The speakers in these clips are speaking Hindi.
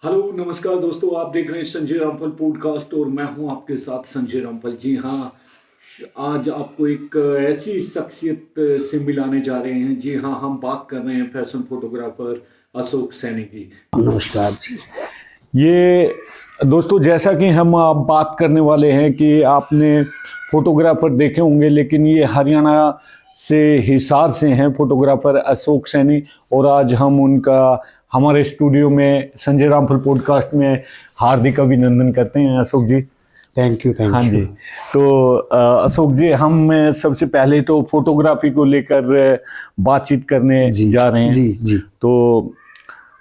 हेलो नमस्कार दोस्तों, आप देख रहे हैं संजय रामफल पॉडकास्ट और मैं हूं आपके साथ संजय रामफल। जी हाँ, आज आपको एक ऐसी शख्सियत से मिलाने जा रहे हैं। जी हाँ, हम बात कर रहे हैं फैशन फोटोग्राफर अशोक सैनी की। नमस्कार जी। ये दोस्तों, जैसा कि हम आप बात करने वाले हैं कि आपने फोटोग्राफर देखे होंगे, लेकिन ये हरियाणा से हिसार से हैं फोटोग्राफर अशोक सैनी। और आज हम उनका हमारे स्टूडियो में संजय रामफल पॉडकास्ट में हार्दिक अभिनंदन करते हैं। अशोक जी, थैंक यू हाँ जी। तो अशोक जी, हम सबसे पहले तो फोटोग्राफी को लेकर बातचीत करने जा रहे हैं। जी। तो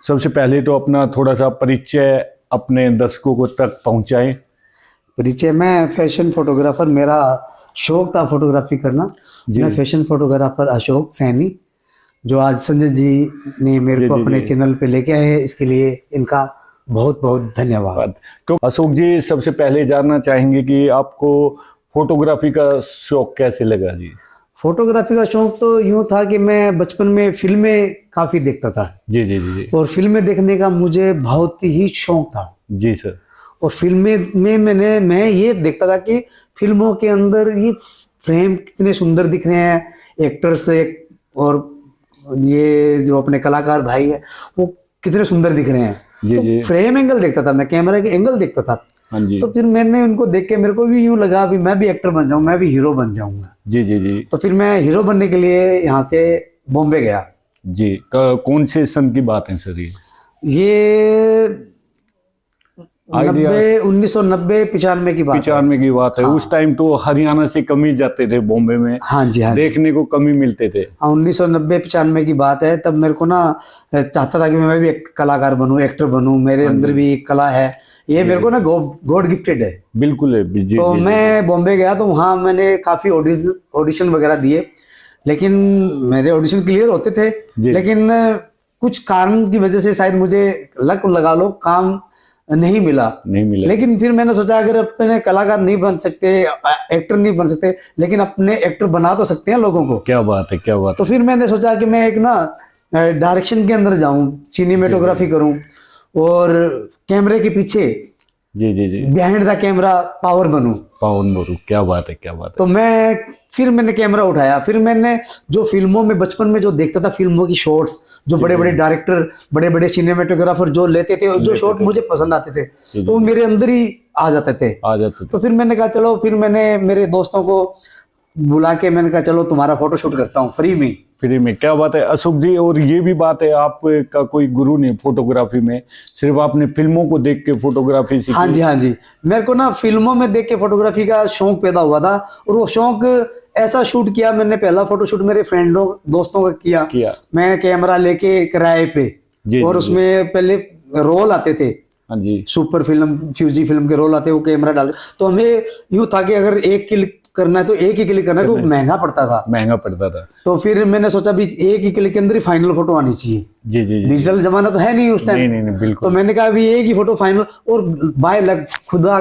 सबसे पहले तो अपना थोड़ा सा परिचय अपने दर्शकों तक पहुंचाएं। परिचय, मैं फैशन फोटोग्राफर, मेरा शौक था फोटोग्राफी करना। मैं फैशन फोटोग्राफर अशोक सैनी, जो आज संजय जी ने मेरे को अपने चैनल पे लेके आए हैं, इसके लिए इनका बहुत बहुत धन्यवाद। तो अशोक जी, सबसे पहले जानना चाहेंगे कि आपको फोटोग्राफी का शौक कैसे लगा जी? फोटोग्राफी का शौक तो यूँ था कि मैं बचपन में फिल्में काफ़ी देखता था। जी। और फिल्में देखने का मुझे बहुत ही शौक था। जी सर। और फिल्में में मैं ये देखता था कि फिल्मों के अंदर ये फ्रेम कितने सुंदर दिख रहे हैं, एक्टर्स और ये जो अपने कलाकार भाई है वो कितने सुंदर दिख रहे हैं। तो फ्रेम एंगल देखता था मैं, कैमरा के एंगल देखता था। हाँ जी। तो फिर मैंने उनको देख के मेरे को भी यूं लगा अभी मैं भी एक्टर बन जाऊं, मैं भी हीरो बन जाऊंगा। जी। तो फिर मैं हीरो बनने के लिए यहाँ से बॉम्बे गया। जी, कौन से सन की बात है सर ये 1990-95 की बात है। 95 की बात है। हाँ। उस टाइम तो हरियाणा से कम ही जाते थे बॉम्बे में। हाँ जी, हाँ देखने को कम ही मिलते थे। हाँ, 1990-95 की बात है। तब मेरे को ना चाहता था कि मैं भी एक कलाकार बनूं, एक्टर बनूं, मेरे अंदर भी एक कला है, ये मेरे को ना गॉड गिफ्टेड है। बिल्कुल है जी। तो मैं बॉम्बे गया तो वहाँ मैंने काफ़ी ऑडिशन वगैरह दिए, लेकिन मेरे ऑडिशन क्लियर होते थे, लेकिन कुछ कारण की वजह से शायद मुझे लक लगा लो काम नहीं मिला। लेकिन फिर मैंने सोचा अगर अपने कलाकार नहीं बन सकते, एक्टर नहीं बन सकते, लेकिन अपने एक्टर बना तो सकते हैं लोगों को। क्या बात है, क्या बात। तो फिर मैंने सोचा कि मैं एक ना डायरेक्शन के अंदर जाऊं, सिनेमेटोग्राफी करूं और कैमरे के पीछे जी बिहाइंड द कैमरा पावर बनूं। क्या बात है, क्या बात है। तो मैंने कैमरा उठाया। फिर मैंने जो फिल्मों में बचपन में जो देखता था, फिल्मों की शॉट्स, जो बड़े बड़े डायरेक्टर, बड़े बड़े सिनेमेटोग्राफर जो लेते थे, जो शॉट मुझे पसंद आते थे, तो वो मेरे अंदर ही आ जाते थे। तो फिर मैंने कहा चलो, फिर मैंने मेरे दोस्तों को बुला के मैंने कहा चलो तुम्हारा फोटोशूट करता हूँ फ्री में। क्या बात है अशोक जी। और ये भी बात है, आपका कोई गुरु नहीं फोटोग्राफी में, सिर्फ आपने फिल्मों को देख के फोटोग्राफी सीखी? हाँ जी। मेरे को ना फिल्मों में देख के फोटोग्राफी का शौक पैदा हुआ था, और वो शौक ऐसा शूट किया मैंने। पहला फोटोशूट मेरे फ्रेंडों दोस्तों का किया। मैं कैमरा लेके किराए पे, और उसमें पहले रोल आते थे। हाँ जी। सुपर फिल्म, फ्यूजी फिल्म के रोल आते, वो कैमरा डालते। तो हमें यूं था कि अगर एक क्लिक करना है तो एक ही क्लिक करना है, तो महंगा पड़ता था। तो फिर मैंने सोचा भी एक ही क्लिक के अंदर ही फाइनल फोटो आनी चाहिए। जी। डिजिटल जमाना तो है नहीं उस टाइम। नहीं, बिल्कुल। तो मैंने कहा अभी एक ही फोटो फाइनल, और बाय लक खुदा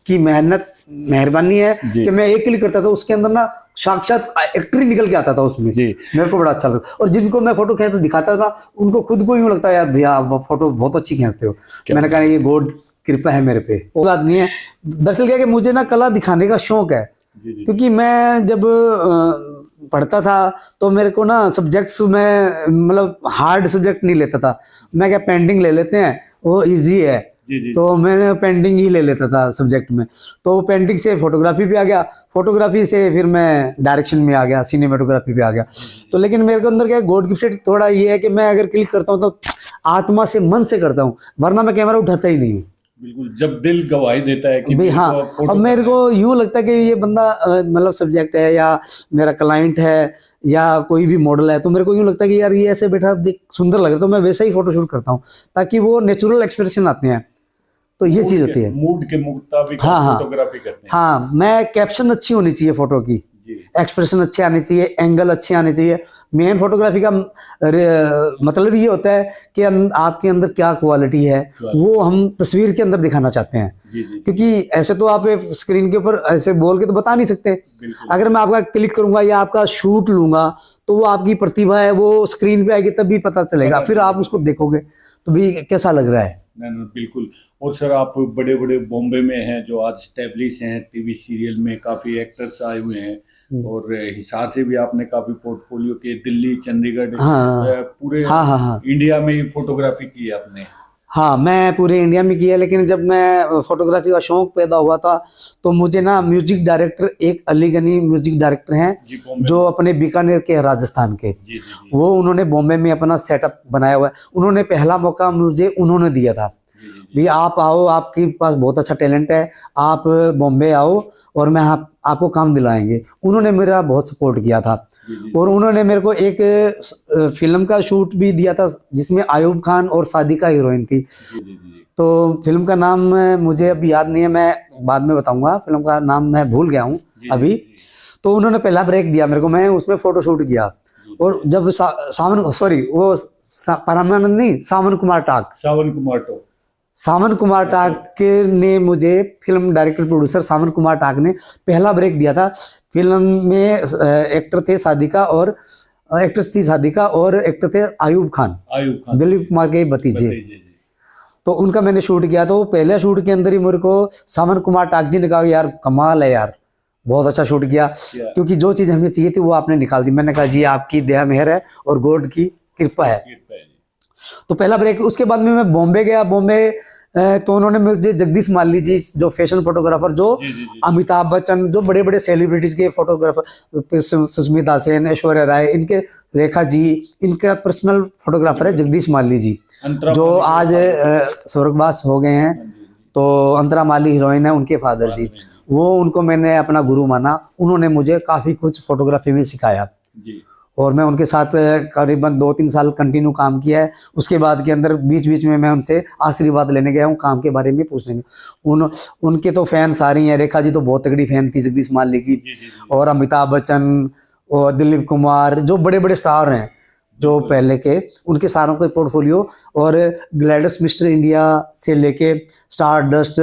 की मेहरबानी है कि मैं एक क्लिक करता था, उसके अंदर ना साक्षात एक्टर ही निकल के आता था उसमें। मेरे को बड़ा अच्छा लगता। और जिनको मैं फोटो खींचता दिखाता था, उनको खुद को यूं लगता है यार भैया आप फोटो बहुत अच्छी खींचते हो। मैंने कहा ये गॉड कृपा है मेरे पे, वो बात नहीं है। दरअसल क्या कि मुझे ना कला दिखाने का शौक है, क्योंकि मैं जब पढ़ता था तो मेरे को ना सब्जेक्ट्स में मतलब हार्ड सब्जेक्ट नहीं लेता था। मैं क्या पेंटिंग ले लेते हैं, वो इजी है। तो मैंने पेंटिंग ही ले लेता था सब्जेक्ट में। तो पेंटिंग से फोटोग्राफी पे आ गया, फोटोग्राफी से फिर मैं डायरेक्शन में आ गया, सिनेमेटोग्राफी पे आ गया। तो लेकिन मेरे को अंदर क्या गॉड गिफ्टेड थोड़ा ये है कि मैं अगर क्लिक करता हूँ तो आत्मा से, मन से करता हूँ, वरना मैं कैमरा उठाता ही नहीं हूँ। बिल्कुल, जब दिल गवाही देता है कि भाई हाँ। अब मेरे को यूं लगता है कि ये बंदा मतलब सब्जेक्ट है या मेरा क्लाइंट है या कोई भी मॉडल है, तो मेरे को यूं लगता है कि यार ये ऐसे बैठा देख सुंदर लग रहा है, तो मैं वैसा ही फोटोशूट करता हूँ, ताकि वो नेचुरल एक्सप्रेशन आते हैं। तो ये चीज होती है, मूड के मुताबिक फोटोग्राफी करते हैं। हाँ, मैं कैप्शन अच्छी होनी चाहिए फोटो की, एक्सप्रेशन अच्छे आने चाहिए, एंगल अच्छे आने चाहिए। मेन फोटोग्राफी का मतलब ये होता है कि आपके अंदर क्या क्वालिटी है, वो हम तस्वीर के अंदर दिखाना चाहते हैं। क्योंकि ऐसे तो आप स्क्रीन के ऊपर ऐसे बोल के तो बता नहीं सकते। अगर मैं आपका क्लिक करूंगा या आपका शूट लूंगा, तो वो आपकी प्रतिभा है, वो स्क्रीन पे आएगी तभी पता चलेगा। फिर आप उसको देखोगे तो भी कैसा लग रहा है। नहीं, बिल्कुल। और सर आप बड़े बड़े बॉम्बे में हैं जो आज स्टैब्लिश हैं, टीवी सीरियल में काफ़ी एक्टर्स आए हुए हैं, और हिसार से भी आपने काफ़ी पोर्टफोलियो के, दिल्ली, चंडीगढ़, हाँ पूरे हाँ हाँ हाँ इंडिया में ही फोटोग्राफी की है आपने। हाँ, मैं पूरे इंडिया में किया, लेकिन जब मैं फोटोग्राफी का शौक पैदा हुआ था तो मुझे ना म्यूजिक डायरेक्टर, एक अली गनी म्यूजिक डायरेक्टर हैं जी, बॉम्बे जो अपने बीकानेर के हैं, राजस्थान के। जी जी जी वो उन्होंने बॉम्बे में अपना सेटअप बनाया हुआ है। उन्होंने पहला मौका मुझे उन्होंने दिया था, जी जी भी आप आओ, आपके पास बहुत अच्छा टैलेंट है, आप बॉम्बे आओ और मैं आपको काम दिलाएंगे। उन्होंने मेरा बहुत सपोर्ट किया था। जी जी और उन्होंने मेरे को एक फिल्म का शूट भी दिया था जिसमें आयूब खान और सादिका हीरोइन थी। जी जी जी तो फिल्म का नाम मुझे अब याद नहीं है, मैं बाद में बताऊंगा, फिल्म का नाम मैं भूल गया हूँ जी अभी। जी तो उन्होंने पहला ब्रेक दिया मेरे को, मैं उसमें फोटो शूट किया। जी। और जब सावन, सॉरी वो परमानंद नहीं, सावन कुमार टाक, सावन कुमार तो सावन कुमार टाक ने मुझे, फिल्म डायरेक्टर प्रोड्यूसर सावन कुमार टाक ने पहला ब्रेक दिया था। फिल्म में एक्टर थे सादिका और एक्ट्रेस थी सादिका और एक्टर थे आयूब खान, दिलीप कुमार के भतीजे। तो उनका मैंने शूट किया। तो पहले शूट के अंदर ही मेरे को सावन कुमार टाक जी ने कहा यार कमाल है यार, बहुत अच्छा शूट किया, क्योंकि जो चीज़ हमें चाहिए थी वो आपने निकाल दी। मैंने कहा जी आपकी दया मेहर है और गॉड की कृपा है। तो पहला ब्रेक, उसके बाद में मैं बॉम्बे गया। बॉम्बे तो उन्होंने मुझे जगदीश माली जी, जो फैशन फोटोग्राफर, जो अमिताभ बच्चन, जो बड़े बड़े सेलिब्रिटीज के फोटोग्राफर, सुष्मिता सेन, ऐश्वर्या राय, इनके, रेखा जी, इनका पर्सनल फोटोग्राफर है जगदीश माली जी, जो आज स्वर्गवास हो गए हैं। तो अंतरा माली हीरोइन है, उनके फादर जी, वो, उनको मैंने अपना गुरु माना। उन्होंने मुझे काफ़ी कुछ फोटोग्राफी में सिखाया और मैं उनके साथ करीबन 2-3 साल कंटिन्यू काम किया है। उसके बाद के अंदर बीच बीच में मैं उनसे आशीर्वाद लेने गया हूँ, काम के बारे में पूछने गया। उनके तो फैन सारी हैं। रेखा जी तो बहुत तगड़ी फैन थी जगदीश माली की, और अमिताभ बच्चन और दिलीप कुमार, जो बड़े बड़े स्टार हैं जो पहले के, उनके सारों के पोर्टफोलियो, और ग्लैडस मिस्टर इंडिया से लेके स्टार डस्ट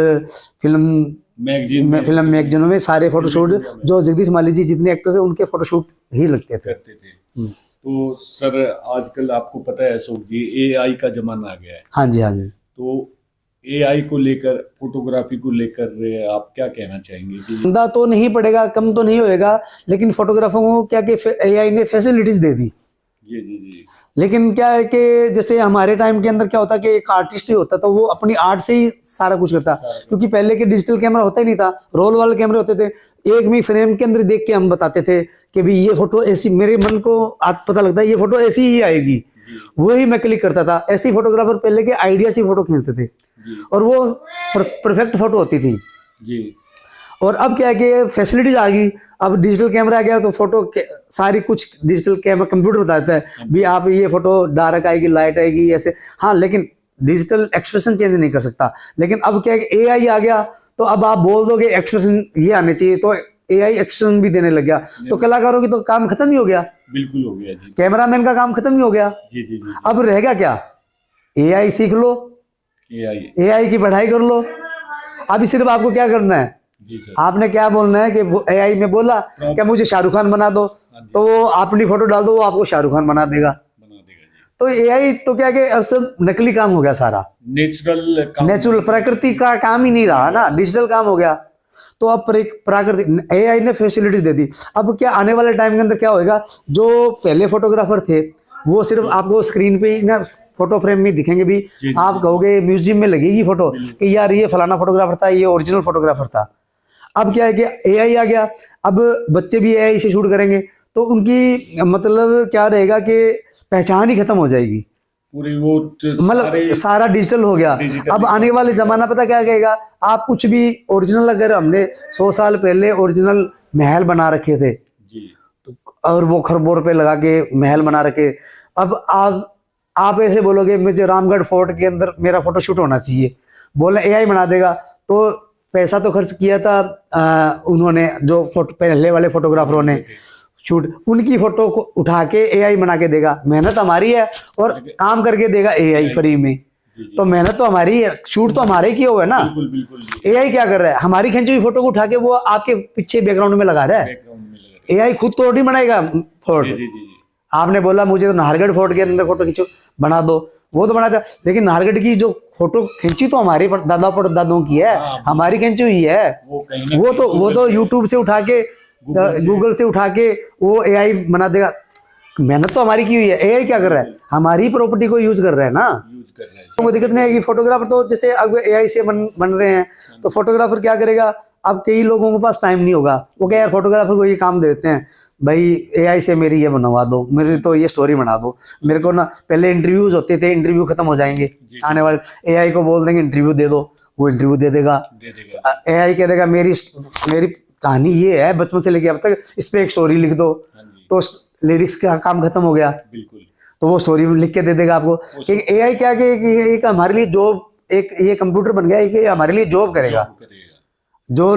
फिल्म मैगजीनों में सारे फोटोशूट जो जगदीश माली जी जितने एक्टर्स हैं उनके फोटोशूट ही लगते थे। तो सर आजकल आपको पता है अशोक जी, एआई का जमाना आ गया है। हाँ जी हाँ जी। तो एआई को लेकर, फोटोग्राफी को लेकर आप क्या कहना चाहेंगे? कि धंधा तो नहीं पड़ेगा, कम तो नहीं होएगा, लेकिन फोटोग्राफरों को क्या कि एआई ने फैसिलिटीज दे दी। जी जी जी। लेकिन क्या है कि जैसे हमारे टाइम के अंदर क्या होता कि एक आर्टिस्ट ही होता, तो वो अपनी आर्ट से ही सारा कुछ करता, क्योंकि पहले के डिजिटल कैमरा होता ही नहीं था, रोल वाले कैमरे होते थे। एक भी फ्रेम के अंदर देख के हम बताते थे कि भाई ये फोटो ऐसी, मेरे मन को आज पता लगता है ये फोटो ऐसी ही आएगी, वही मैं क्लिक करता था। ऐसे ही फोटोग्राफर पहले के आइडिया से फोटो खींचते थे और वो परफेक्ट फोटो होती थी जी। और अब क्या है कि फैसिलिटीज आ गई, अब डिजिटल कैमरा आ गया तो फोटो सारी कुछ डिजिटल कैमरा कंप्यूटर बताता है भी आप ये फोटो डार्क आएगी, लाइट आएगी, ऐसे। हाँ, लेकिन डिजिटल एक्सप्रेशन चेंज नहीं कर सकता। लेकिन अब क्या है कि एआई आ गया, तो अब आप बोल दोगे एक्सप्रेशन ये आने चाहिए, तो एआई एक्सप्रेशन भी देने लग गया। तो कलाकारों की तो काम खत्म ही हो गया, बिल्कुल हो गया जी। कैमरामैन का काम खत्म ही हो गया जी जी जी। अब रह गया क्या? एआई सीख लो, एआई की पढ़ाई कर लो। अभी सिर्फ आपको क्या करना है, आपने क्या बोलना है कि एआई में बोला क्या मुझे शाहरुख खान बना दो, तो वो अपनी फोटो डाल दो, वो आपको शाहरुख खान बना देगा। तो एआई तो क्या कि अब सब नकली काम हो गया, सारा नेचुरल प्रकृति का काम ही नहीं रहा ना, डिजिटल काम हो गया। तो अब प्राकृतिक एआई ने फैसिलिटी दे दी। अब क्या आने वाले टाइम के अंदर क्या होएगा, जो पहले फोटोग्राफर थे वो सिर्फ आपको स्क्रीन पे ही ना फोटो फ्रेम में दिखेंगे, भी आप कहोगे म्यूजियम में लगेगी फोटो कि यार ये फलाना फोटोग्राफर था, ये ओरिजिनल फोटोग्राफर था। अब क्या है कि एआई आ गया, अब बच्चे भी एआई से शूट करेंगे, तो उनकी मतलब क्या रहेगा कि पहचान ही खत्म हो जाएगी पूरी, वो मतलब सारा डिजिटल हो गया। अब आने वाले जमाना पता क्या कहेगा, आप कुछ भी ओरिजिनल, अगर हमने 100 साल पहले ओरिजिनल महल बना रखे थे और वो खरबों रुपए लगा के महल बना रखे, अब आप ऐसे बोलोगे मुझे रामगढ़ फोर्ट के अंदर मेरा फोटो शूट होना चाहिए, बोले एआई बना देगा। तो पैसा तो खर्च किया था उन्होंने, जो पहले वाले फोटोग्राफरों ने शूट, उनकी फोटो को उठा के एआई बना के देगा। मेहनत हमारी है और काम करके देगा एआई फ्री में, तो मेहनत तो हमारी है, शूट तो हमारे ही किया हुआ है ना। एआई क्या कर रहा है, हमारी खींची हुई फोटो को उठा के वो आपके पीछे बैकग्राउंड में लगा रहा है। एआई खुद तो नहीं बनाएगा फोटो। आपने बोला मुझे तो नाहरगढ़ फोर्ट के अंदर फोटो खींचो, बना दो, वो तो बनाता, लेकिन नाहरगढ़ की जो फोटो खींची तो हमारे दादा परदादों की है, हमारी खींची हुई है। वो तो यूट्यूब से उठा के, गूगल से उठा के वो एआई बना देगा। मेहनत तो हमारी की हुई है, एआई क्या कर रहा है, हमारी प्रॉपर्टी को यूज कर रहा है ना। तो दिक्कत नहीं है कि फोटोग्राफर तो जैसे अब एआई से बन रहे हैं, तो फोटोग्राफर क्या करेगा, अब कई लोगों के पास टाइम नहीं होगा, वो क्या यार फोटोग्राफर को ये काम दे देते हैं, भाई एआई से मेरी ये बनवा दो, मेरी तो ये स्टोरी बना दो, मेरे को ना पहले इंटरव्यूज होते थे, इंटरव्यू खत्म हो जाएंगे, आने वाले एआई को बोल देंगे इंटरव्यू दे दो, वो इंटरव्यू दे देगा। एआई कह देगा मेरी कहानी ये है बचपन से लेके अब तक, इस पे एक स्टोरी लिख दो, तो लिरिक्स का काम खत्म हो गया, तो वो स्टोरी लिख के दे देगा आपको। एआई क्या कि एक हमारे लिए जॉब, एक ये कंप्यूटर बन गया है कि हमारे लिए जॉब करेगा, जो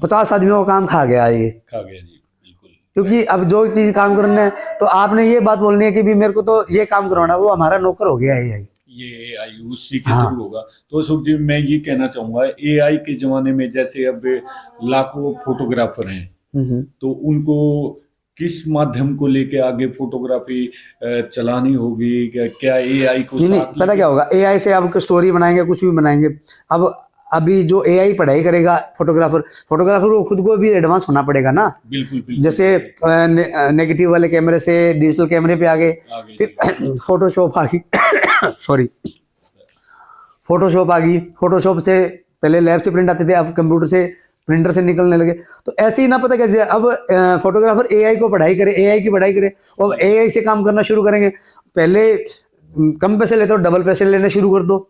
50 आदमियों का काम खा गया ये, खा गया जी, बिल्कुल। क्योंकि अब जो चीज काम करना है तो आपने ये बात बोलनी है कि भी मेरे को तो ये काम करवाना, वो हमारा नौकर हो गया है ये एआई उसी के थ्रू होगा। तो सुख जी मैं ये कहना चाहूंगा, एआई के जमाने में जैसे अब लाखों फोटोग्राफर हैं, तो उनको किस माध्यम को लेके आगे फोटोग्राफी चलानी होगी, क्या एआई को नहीं पता क्या होगा, एआई से आप स्टोरी बनाएंगे, कुछ भी बनाएंगे। अब अभी जो एआई पढ़ाई करेगा फोटोग्राफर को खुद को भी एडवांस होना पड़ेगा ना। बिल्कुल। जैसे नेगेटिव वाले कैमरे से डिजिटल कैमरे पे आगे, फिर फोटोशॉप आ गई सॉरी फोटोशॉप आ गई, फोटोशॉप से पहले लैब से प्रिंट आते थे, अब कंप्यूटर से प्रिंटर से निकलने लगे। तो ऐसे ही ना पता कैसे अब फोटोग्राफर एआई को पढ़ाई करे, एआई की पढ़ाई करे और एआई से काम करना शुरू करेंगे। पहले कम पैसे लेते हो, डबल पैसे लेने शुरू कर दो।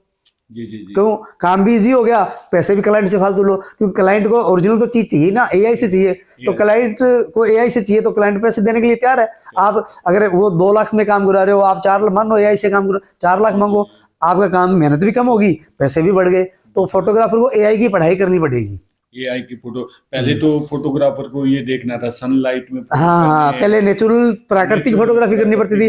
जी। क्यों, काम भी इजी हो गया, पैसे भी क्लाइंट से फालतू लो, क्योंकि क्लाइंट को ओरिजिनल तो चीज चाहिए ना, एआई से चाहिए, तो क्लाइंट को एआई से चाहिए, तो क्लाइंट पैसे देने के लिए तैयार है। आप अगर वो 2 लाख में काम करा रहे हो, आप 4 मान लो एआई से काम करो, 4 लाख मांगो, आपका काम मेहनत भी कम होगी, पैसे भी बढ़ गए। तो फोटोग्राफर को एआई की पढ़ाई करनी पड़ेगी। एआई की फोटो, पहले तो फोटोग्राफर को ये देखना था सनलाइट में, हाँ पहले नेचुरल प्राकृतिक फोटोग्राफी करनी पड़ती थी।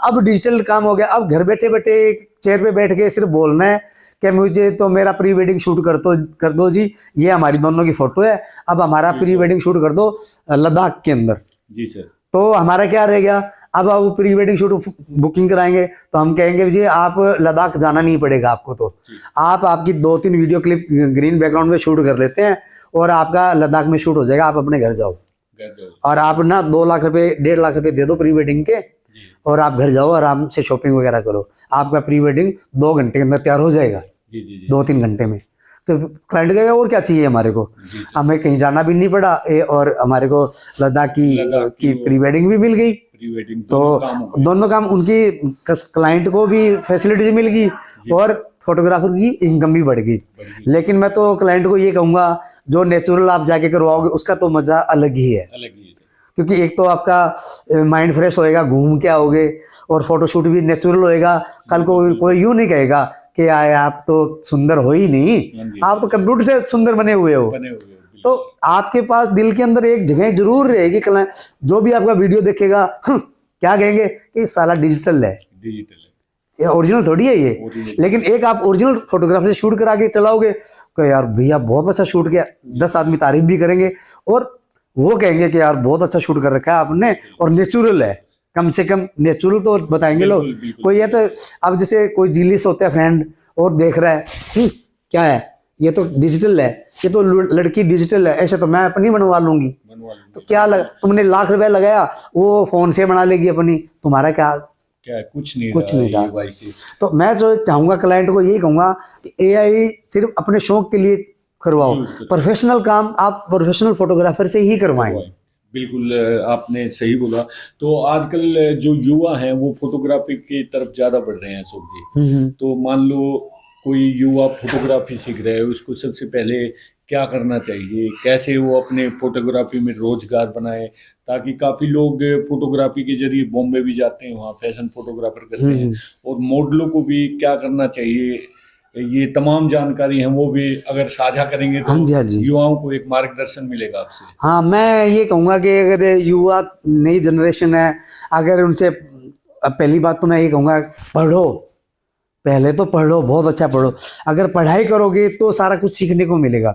अब डिजिटल काम हो गया, अब घर बैठे बैठे चेयर पे बैठ के सिर्फ बोलना है कि मुझे तो मेरा प्री वेडिंग शूट कर दो जी, ये हमारी दोनों की फोटो है, अब हमारा प्री वेडिंग शूट कर दो लद्दाख के अंदर। जी सर। तो हमारा क्या रह गया, अब आप प्री वेडिंग शूट बुकिंग कराएंगे तो हम कहेंगे जी आप लद्दाख जाना नहीं पड़ेगा आपको, तो आप आपकी 2-3 वीडियो क्लिप ग्रीन बैकग्राउंड में शूट कर लेते हैं और आपका लद्दाख में शूट हो जाएगा, आप अपने घर जाओ। और आप ना 2 लाख रुपए 1.5 लाख रुपए दे दो प्री वेडिंग के, और आप घर जाओ आराम से शॉपिंग वगैरह करो, आपका प्री वेडिंग 2 घंटे के अंदर तैयार हो जाएगा, 2-3 घंटे में। तो क्लाइंट कहेगा और क्या चाहिए हमारे को, हमें कहीं जाना भी नहीं पड़ा और हमारे को लद्दाख की प्री वेडिंग भी मिल गई। तो दोनों काम उनकी क्लाइंट को भी फैसिलिटीज मिल गई और फोटोग्राफर की इनकम भी बढ़ गई। लेकिन मैं तो क्लाइंट को ये कहूंगा, जो नेचुरल आप जाके करवाओगे उसका तो मजा अलग ही है, क्योंकि एक तो आपका माइंड फ्रेश होएगा, घूम के आओगे, और फोटोशूट भी नेचुरल होएगा। कल को कोई यूं नहीं कहेगा कि आप तो सुंदर हो ही नहीं, आप तो कंप्यूटर से सुंदर बने हुए हो। तो आपके पास दिल के अंदर एक जगह जरूर रहेगी, जो भी आपका वीडियो देखेगा क्या कहेंगे कि साला डिजिटल है, ये ओरिजिनल थोड़ी है ये। लेकिन एक आप ओरिजिनल फोटोग्राफर से शूट करा के चलाओगे तो यार भैया बहुत अच्छा शूट किया, 10 आदमी तारीफ भी करेंगे और वो कहेंगे कि यार बहुत अच्छा शूट कर रखा है आपने, और नेचुरल है, कम से कम नेचुरल तो बताएंगे लोग। कोई ये तो अब जैसे कोई जिलिस होता है फ्रेंड और देख रहा है क्या है, ये तो डिजिटल है, ये तो लड़की डिजिटल है, ऐसे तो मैं अपनी बनवा लूंगी। तो क्या तुमने लाख रुपए लगाया, वो फोन से बना लेगी अपनी, तुम्हारा क्या कुछ नहीं था। तो मैं जो चाहूंगा क्लाइंट को यही कहूंगा कि एआई सिर्फ अपने शौक के लिए करवाओ, प्रोफेशनल काम आप प्रोफेशनल फोटोग्राफर से ही करवाएं। बिल्कुल आपने सही बोला। तो आजकल जो युवा हैं वो फोटोग्राफी की तरफ ज्यादा बढ़ रहे हैं अशोक जी। तो मान लो कोई युवा फोटोग्राफी सीख रहा है, उसको सबसे पहले क्या करना चाहिए, कैसे वो अपने फोटोग्राफी में रोजगार बनाए, ताकि काफी लोग फोटोग्राफी के जरिए बॉम्बे भी जाते हैं, वहाँ फैशन फोटोग्राफर करते हैं, और मॉडलों को भी क्या करना चाहिए, ये तमाम जानकारी है वो भी अगर साझा करेंगे तो हाँ जी। युवाओं को एक मार्गदर्शन मिलेगा आपसे। हाँ, मैं ये कहूँगा कि अगर युवा नई जनरेशन है, अगर उनसे पहली बात तो मैं ये कहूँगा पढ़ो, पहले तो पढ़ो, बहुत अच्छा पढ़ो। अगर पढ़ाई करोगे तो सारा कुछ सीखने को मिलेगा।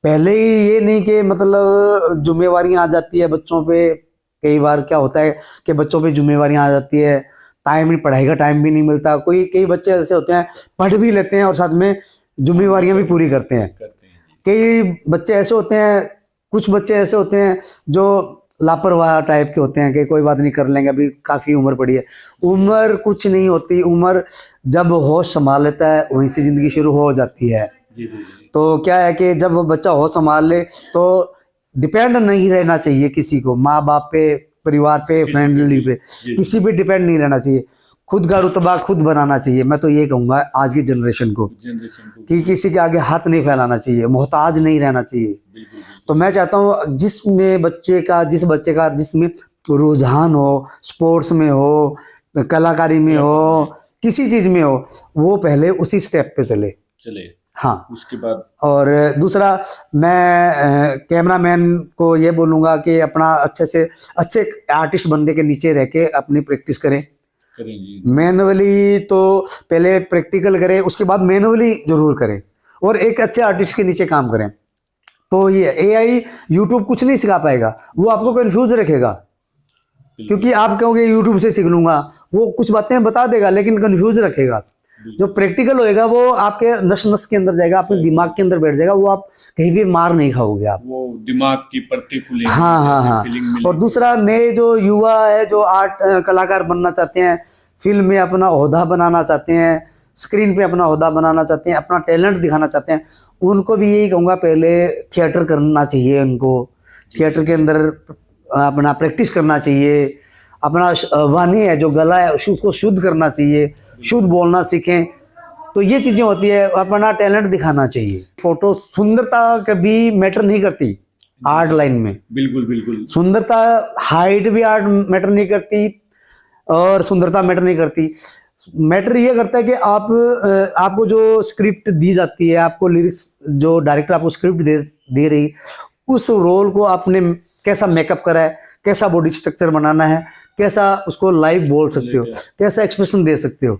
पहले ही ये नहीं कि मतलब जिम्मेवारियां आ जाती है बच्चों पे, कई बार क्या होता है कि बच्चों पे जिम्मेवारियां आ जाती है, टाइम नहीं, पढ़ाई का टाइम भी नहीं मिलता। कई बच्चे ऐसे होते हैं पढ़ भी लेते हैं और साथ में जिम्मेवारियां भी पूरी करते हैं। कई बच्चे ऐसे होते हैं, कुछ बच्चे ऐसे होते हैं जो लापरवाह टाइप के होते हैं कि कोई बात नहीं, कर लेंगे, अभी काफ़ी उम्र पड़ी है। उम्र कुछ नहीं होती, उम्र जब होश संभाल लेता है वहीं से ज़िंदगी शुरू हो जाती है। तो क्या है कि जब बच्चा होश संभाल ले तो डिपेंड नहीं रहना चाहिए किसी को, माँ बाप पे, परिवार पे, फैमिली पे, किसी पे डिपेंड नहीं रहना चाहिए। खुद का रुतबा खुद बनाना चाहिए। मैं तो ये कहूँगा आज की जनरेशन को कि किसी के आगे हाथ नहीं फैलाना चाहिए, मोहताज नहीं रहना चाहिए। तो मैं चाहता हूँ जिस बच्चे का जिसमें रुझान हो, स्पोर्ट्स में हो, कलाकारी में हो, किसी चीज़ में हो, वो पहले उसी स्टेप पे चले। हाँ, उसके बाद और दूसरा मैं कैमरामैन को ये बोलूँगा कि अपना अच्छे आर्टिस्ट बंदे के नीचे रह के अपनी प्रैक्टिस करें। मैनुअली तो पहले प्रैक्टिकल करें, उसके बाद मैनुअली जरूर करें और एक अच्छे आर्टिस्ट के नीचे काम करें। तो ये AI यूट्यूब कुछ नहीं सिखा पाएगा, वो आपको कंफ्यूज रखेगा, क्योंकि आप कहोगे यूट्यूब से सीख लूंगा, वो कुछ बातें बता देगा लेकिन कंफ्यूज रखेगा। जो प्रैक्टिकल होएगा वो आपके नस नस के अंदर जाएगा, अपने दिमाग के अंदर बैठ जाएगा, वो आप कहीं भी मार नहीं खाओगे आप, वो दिमाग की परतें खुलेंगी। हाँ। और दूसरा, नए जो युवा है जो आर्ट कलाकार बनना चाहते हैं, फिल्म में अपना ओहदा बनाना चाहते हैं, स्क्रीन पे अपना ओहदा बनाना चाहते हैं, अपना टैलेंट दिखाना चाहते हैं, उनको भी यही कहूँगा पहले थिएटर करना चाहिए। उनको थिएटर के अंदर अपना प्रैक्टिस करना चाहिए, अपना वाणी है जो गला है उसको शुद्ध करना चाहिए, शुद्ध बोलना सीखें। तो ये चीज़ें होती है, अपना टैलेंट दिखाना चाहिए। फोटो सुंदरता कभी मैटर नहीं करती आर्ट लाइन में। बिल्कुल सुंदरता, हाइट भी आर्ट मैटर नहीं करती और सुंदरता मैटर नहीं करती। मैटर ये करता है कि आपको जो स्क्रिप्ट दी जाती है, आपको लिरिक्स जो डायरेक्टर आपको स्क्रिप्ट दे रही, उस रोल को आपने कैसा मेकअप करा है, कैसा बॉडी स्ट्रक्चर बनाना है, कैसा उसको लाइव बोल सकते हो, कैसा एक्सप्रेशन दे सकते हो,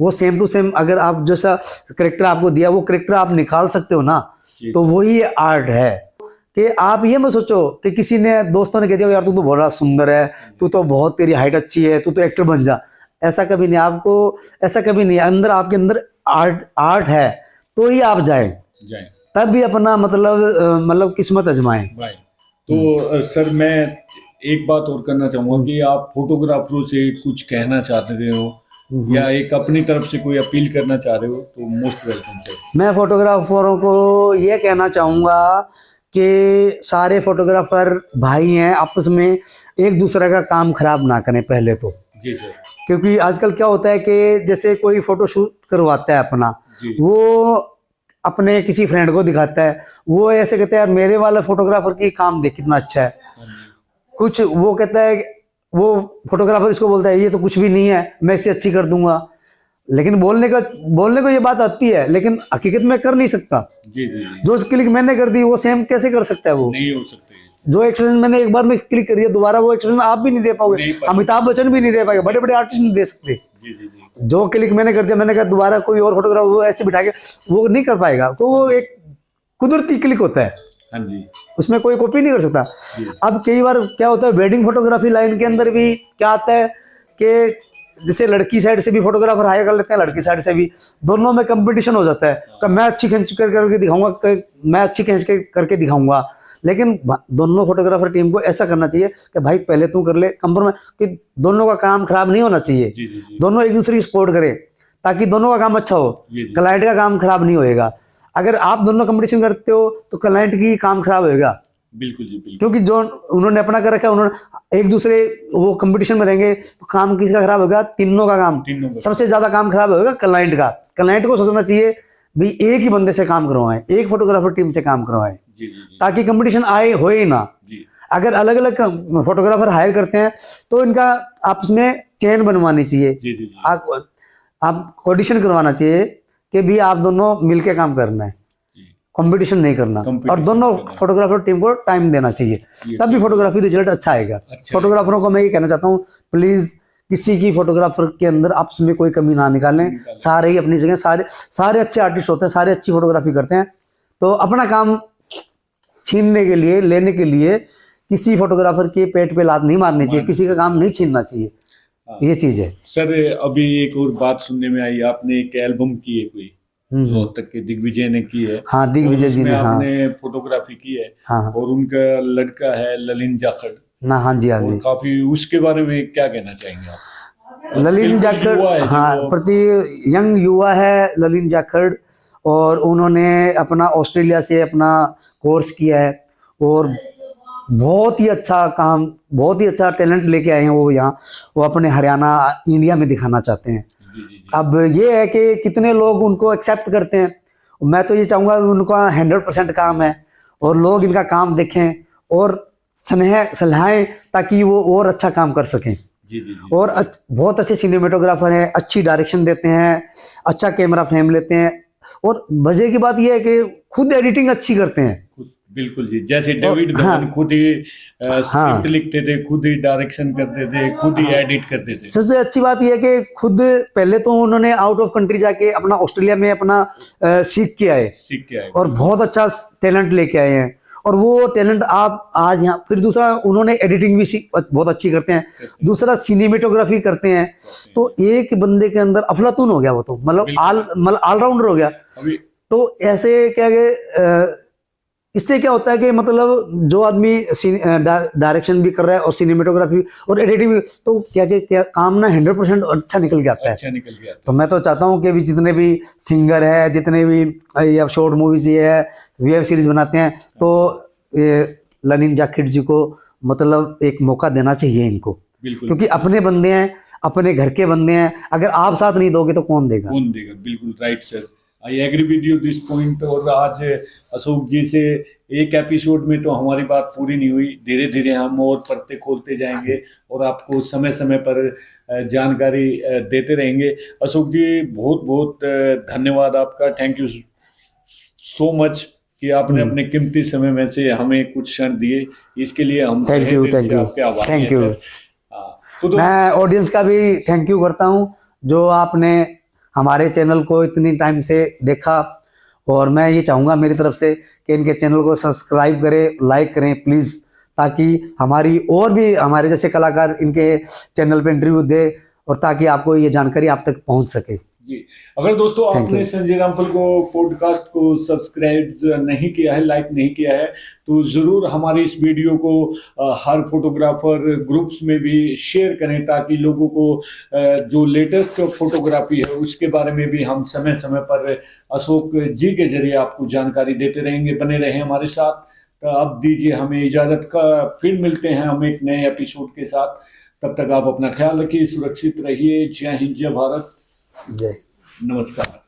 वो सेम टू सेम अगर आप जैसा करेक्टर आपको दिया वो करेक्टर आप निकाल सकते हो ना, तो वही आर्ट है। कि आप ये मत सोचो कि किसी ने दोस्तों ने कह दिया यार तू तो बहुत सुंदर है, तू तो बहुत, तेरी हाइट अच्छी है, तू तो एक्टर बन जा। ऐसा कभी नहीं, आपको ऐसा कभी नहीं, अंदर आपके अंदर आर्ट है तो ही आप जाए, तब भी अपना मतलब किस्मत आजमाएं। तो सर मैं एक बात और करना चाहूँगा कि आप फोटोग्राफरों से कुछ कहना चाहते हो या एक अपनी तरफ से कोई अपील करना चाह रहे हो तो मोस्ट वेलकम सर। मैं फोटोग्राफरों को ये कहना चाहूँगा कि सारे फोटोग्राफर भाई हैं, आपस में एक दूसरे का काम खराब ना करें पहले तो। जी सर। क्योंकि आजकल क्या होता है कि जैसे कोई फोटो शूट करवाता है अपना, वो अपने किसी फ्रेंड को दिखाता है, वो ऐसे कहता है यार मेरे वाला फोटोग्राफर की काम देख कितना अच्छा है। कुछ वो कहता है, वो फोटोग्राफर इसको बोलता है ये तो कुछ भी नहीं है, मैं इससे अच्छी कर दूंगा। लेकिन बोलने को ये बात आती है, लेकिन हकीकत में कर नहीं सकता। जो क्लिक मैंने कर दी वो सेम कैसे कर सकता है? वो नहीं हो सकता। जो एक्सपीरियंस मैंने एक बार में क्लिक कर दिया, दोबारा वो एक्सपीरियंस आप भी नहीं दे पाओगे, अमिताभ बच्चन भी नहीं दे पाएगा, बड़े बड़े आर्टिस्ट नहीं दे सकते। जो क्लिक मैंने कर दिया, मैंने कहा दोबारा कोई और फोटोग्राफ वो ऐसे बिठा के वो नहीं कर पाएगा। तो वो एक कुदरती क्लिक होता है, उसमें कोई कॉपी नहीं कर सकता। अब कई बार क्या होता है, वेडिंग फोटोग्राफी लाइन के अंदर भी क्या आता है कि जैसे लड़की साइड से भी फोटोग्राफर हायर कर लेते हैं, लड़की साइड से भी, दोनों में कंपटीशन हो जाता है कि मैं अच्छी खींच करके दिखाऊंगा, मैं अच्छी खींच करके दिखाऊंगा। लेकिन दोनों फोटोग्राफर टीम को ऐसा करना चाहिए कि भाई पहले तू कर ले, कंप्रोमाइज, कि दोनों का काम खराब नहीं होना चाहिए। दोनों एक दूसरे की सपोर्ट करें ताकि दोनों का काम अच्छा हो, क्लाइंट का काम खराब नहीं होएगा। अगर आप दोनों कंपटीशन करते हो तो क्लाइंट की काम खराब होएगा। बिल्कुल जी, बिल्कुल। क्योंकि जो उन्होंने अपना कर रखा है, उन्होंने एक दूसरे वो कंपटीशन में रहेंगे तो काम किसका खराब होगा? तीनों का काम। सबसे ज्यादा काम खराब होगा क्लाइंट का। क्लाइंट को सोचना चाहिए भाई एक ही बंदे से काम करवाएं, एक फोटोग्राफर टीम से काम करवाएं, ताकि कंपटीशन आए हो ही ना। अगर अलग अलग फोटोग्राफर हायर करते हैं तो इनका आपस में चेन बनवानी चाहिए, आप कोऑर्डिनेशन करवाना चाहिए कि भी आप दोनों मिलके काम करना है, कंपटीशन नहीं करना। और दोनों फोटोग्राफर टीम को टाइम देना चाहिए, तब भी फोटोग्राफी रिजल्ट अच्छा आएगा। फोटोग्राफरों को मैं ये कहना चाहता हूँ, प्लीज किसी की फोटोग्राफर के अंदर आपस में कोई कमी ना निकालें। सारे ही अपनी जगह सारे अच्छे आर्टिस्ट होते हैं, सारे अच्छी फोटोग्राफी करते हैं। तो अपना काम छीनने के लिए, लेने के लिए किसी फोटोग्राफर के पेट पे लात नहीं मारनी चाहिए, किसी का काम नहीं छीनना चाहिए। ये चीज है सर। अभी एक और बात सुनने में आई, आपने एक एल्बम की है कोई, रोहतक के दिग्विजय ने की है। हाँ, दिग्विजय जी ने, हाँ, आपने फोटोग्राफी की है। हाँ, और उनका लड़का है ललिन जाखड़ ना, हाँ जी, हाँ और जी। काफी, उसके बारे में क्या कहना चाहेंगे आप? ललिन जाखड़, हाँ, प्रति यंग युवा है ललिन जाखड़, और उन्होंने अपना ऑस्ट्रेलिया से अपना कोर्स किया है और बहुत ही अच्छा काम, बहुत ही अच्छा टैलेंट लेके आए हैं वो यहाँ। वो अपने हरियाणा, इंडिया में दिखाना चाहते हैं। अब ये है कि कितने लोग उनको एक्सेप्ट करते हैं। मैं तो ये चाहूँगा उनका 100% काम है और लोग इनका काम देखें और सलाहें ताकि वो और अच्छा काम कर सकें। और बहुत अच्छे सिनेमेटोग्राफर हैं, अच्छी डायरेक्शन देते हैं, अच्छा कैमरा फ्रेम लेते हैं, और वजह की बात यह है कि खुद एडिटिंग अच्छी करते हैं। बिल्कुल जी, जैसे डेविड धवन खुद ही स्क्रिप्ट लिखते थे, खुद ही डायरेक्शन करते थे, खुद ही एडिट करते थे। सबसे अच्छी बात यह है कि खुद पहले तो उन्होंने आउट ऑफ कंट्री जाके अपना ऑस्ट्रेलिया में अपना सीख के आए और बहुत अच्छा टैलेंट लेके आए हैं, और वो टैलेंट आप आज यहाँ। फिर दूसरा, उन्होंने एडिटिंग भी बहुत अच्छी करते हैं, दूसरा सिनेमेटोग्राफी करते हैं। तो एक बंदे के अंदर अफलातून हो गया वो, तो मतलब ऑलराउंडर हो गया। तो ऐसे क्या है, इससे क्या होता है कि मतलब जो आदमी डायरेक्शन भी कर रहा है और सिनेमेटोग्राफी और एडिटिंग भी, तो क्या काम ना 100% अच्छा निकल के आता है। तो मैं तो चाहता हूँ कि भी जितने भी सिंगर है, जितने भी या शॉर्ट मूवीज ये है, वेब सीरीज बनाते हैं, तो ललिन जाखड़ जी को मतलब एक मौका देना चाहिए इनको, क्योंकि अपने बंदे हैं, अपने घर के बंदे हैं। अगर आप साथ नहीं दोगे तो कौन देगा? बिल्कुल right sir, I agree with you this point. और आज अशोक जी से एक एपिसोड में तो हमारी बात पूरी नहीं हुई, धीरे धीरे हम और पर्दे खोलते जाएंगे और आपको समय समय पर जानकारी देते रहेंगे। अशोक जी, बहुत बहुत धन्यवाद आपका, थैंक यू सो मच कि आपने अपने कीमती समय में से हमें कुछ क्षण दिए। इसके लिए हम थैंक यू मैं ऑडियंस का भी थैंक यू करता हूँ, जो आपने हमारे चैनल को इतनी टाइम से देखा। और मैं ये चाहूँगा मेरी तरफ से कि इनके चैनल को सब्सक्राइब करें, लाइक करें प्लीज़, ताकि हमारी और भी हमारे जैसे कलाकार इनके चैनल पे इंटरव्यू दे, और ताकि आपको ये जानकारी आप तक पहुँच सके जी। अगर दोस्तों आपने संजय रामफल को पॉडकास्ट को सब्सक्राइब नहीं किया है, लाइक नहीं किया है, तो ज़रूर हमारी इस वीडियो को हर फोटोग्राफर ग्रुप्स में भी शेयर करें, ताकि लोगों को जो लेटेस्ट फोटोग्राफी है उसके बारे में भी हम समय समय पर अशोक जी के जरिए आपको जानकारी देते रहेंगे। बने रहें हमारे साथ। तो अब दीजिए हमें इजाज़त का, फिर मिलते हैं हम एक नए एपिसोड के साथ। तब तक आप अपना ख्याल रखिए, सुरक्षित रहिए। जय हिंद, जय भारत, जय। नमस्कार।